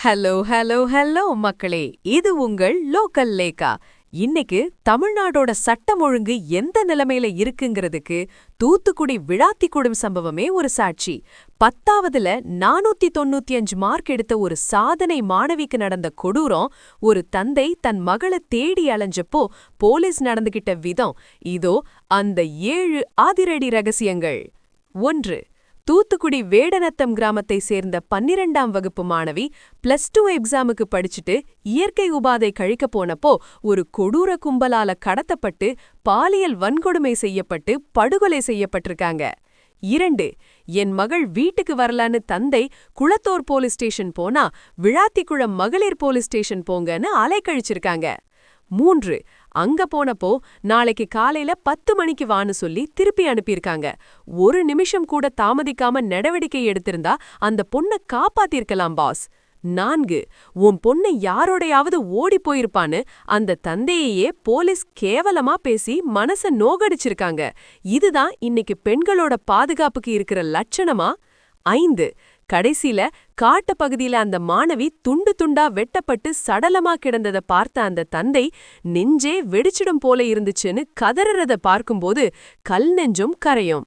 Hello hello hello மக்களே, இது உங்கள் லோக்கல் லேக்கா. இன்னைக்கு தமிழ்நாடோட சட்டம் ஒழுங்கு எந்த நிலைமையில இருக்குங்கிறதுக்கு தூத்துக்குடி விழாத்திக்குடும் சம்பவமே ஒரு சாட்சி. 10ஆவதுல 495 மார்க் எடுத்த ஒரு சாதனை மாணவிக்கு நடந்த கொடூரம், ஒரு தந்தை தன் மகளை தேடி அலைஞ்சப்போ போலீஸ் நடந்துகிட்ட விதம், இதோ அந்த 7 அதிரடி ரகசியங்கள். 1. தூத்துக்குடி வேடநத்தம் கிராமத்தை சேர்ந்த 12ஆம் வகுப்பு மாணவி +2 எக்ஸாமுக்கு படிச்சுட்டு இயற்கை உபாதை கழிக்க போனப்போ ஒரு கொடூர கும்பலால கடத்தப்பட்டு பாலியல் வன்கொடுமை செய்யப்பட்டு படுகொலை செய்யப்பட்டிருக்காங்க. 2. என் மகள் வீட்டுக்கு வரலான்னு தந்தை குளத்தூர் போலீஸ் ஸ்டேஷன் போனா விழாத்திக்குளம் மகளிர் போலீஸ் ஸ்டேஷன் போங்கன்னு அலைக்கழிச்சிருக்காங்க. 3. அங்க போனப்போ நாளைக்கு காலையில 10 மணிக்கு வான்னு சொல்லி திருப்பி அனுப்பியிருக்காங்க. ஒரு நிமிஷம் கூட தாமதிக்காம நடவடிக்கை எடுத்திருந்தா அந்த பொண்ணை காப்பாத்திருக்கலாம் பாஸ். 4. உன் பொண்ணை யாரோடையாவது ஓடி போயிருப்பான்னு அந்த தந்தையையே போலீஸ் கேவலமா பேசி மனச நோகடிச்சிருக்காங்க. இதுதான் இன்னைக்கு பெண்களோட பாதுகாப்புக்கு இருக்கிற லட்சணமா? 5. கடைசில காட்டு பகுதியில அந்த மாணவி துண்டு துண்டா வெட்டப்பட்டு சடலமா கிடந்தத பார்த்த அந்த தந்தை நெஞ்சே வெடிச்சிடும் போல இருந்துச்சுன்னு கதறத பார்க்கும்போது கல் நெஞ்சும் கரையும்.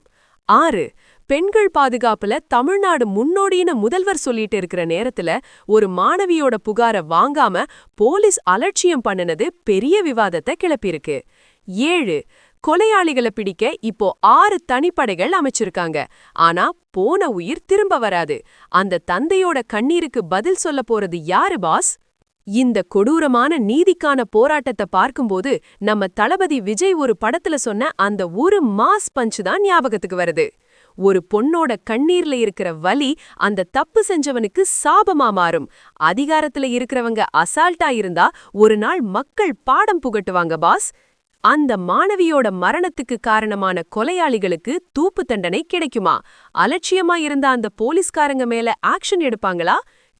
6. பெண்கள் பாதுகாப்புல தமிழ்நாடு முன்னோடின்னு முதல்வர் சொல்லிட்டு இருக்கிற நேரத்துல ஒரு மாணவியோட புகார வாங்காம போலீஸ் அலட்சியம் பண்ணுனது பெரிய விவாதத்தை கிளப்பியிருக்கு. 7. கொலையாளிகளை பிடிக்க இப்போ 6 தனிப்படைகள் அமைச்சிருக்காங்க. ஆனா போன உயிர் திரும்ப வராது. அந்த தந்தையோட கண்ணீருக்கு பதில் சொல்ல போறது யாரு பாஸ்? இந்த கொடூரமான நீதிக்கான போராட்டத்தை பார்க்கும்போது நம்ம தளபதி விஜய் ஒரு படத்துல சொன்ன அந்த ஒரு மாஸ் பஞ்ச் தான் ஞாபகத்துக்கு வருது. ஒரு பொண்ணோட கண்ணீர்ல இருக்கிற வலி அந்த தப்பு செஞ்சவனுக்கு சாபமா மாறும். அதிகாரத்துல இருக்கிறவங்க அசால்ட்டா இருந்தா ஒரு நாள் மக்கள் பாடம் புகட்டுவாங்க பாஸ். அந்த மாணவியோட மரணத்துக்கு காரணமான கொலையாளிகளுக்கு தூப்பு தண்டனை கிடைக்குமா? அலட்சியமா இருந்த அந்த போலீஸ்காரங்க மேல ஆக்ஷன் எடுப்பாங்களா?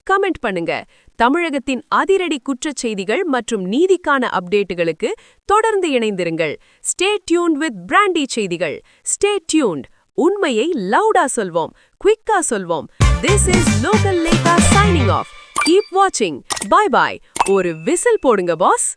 கமெண்ட் பண்ணுங்க. தமிழகத்தின் அதிரடி குற்றச் செய்திகள் மற்றும் நீதிக்கான அப்டேட்டுகளுக்கு தொடர்ந்து இணைந்திருங்கள். ஸ்டே டியூன்ட் வித் பிராண்டி செய்திகள். Stay tuned. உண்மையை லவுடா சொல்வோம், குவிக்கா சொல்வோம். This is Local Lekha signing off. Keep watching. Bye bye. ஒரு விசில் போடுங்க பாஸ்.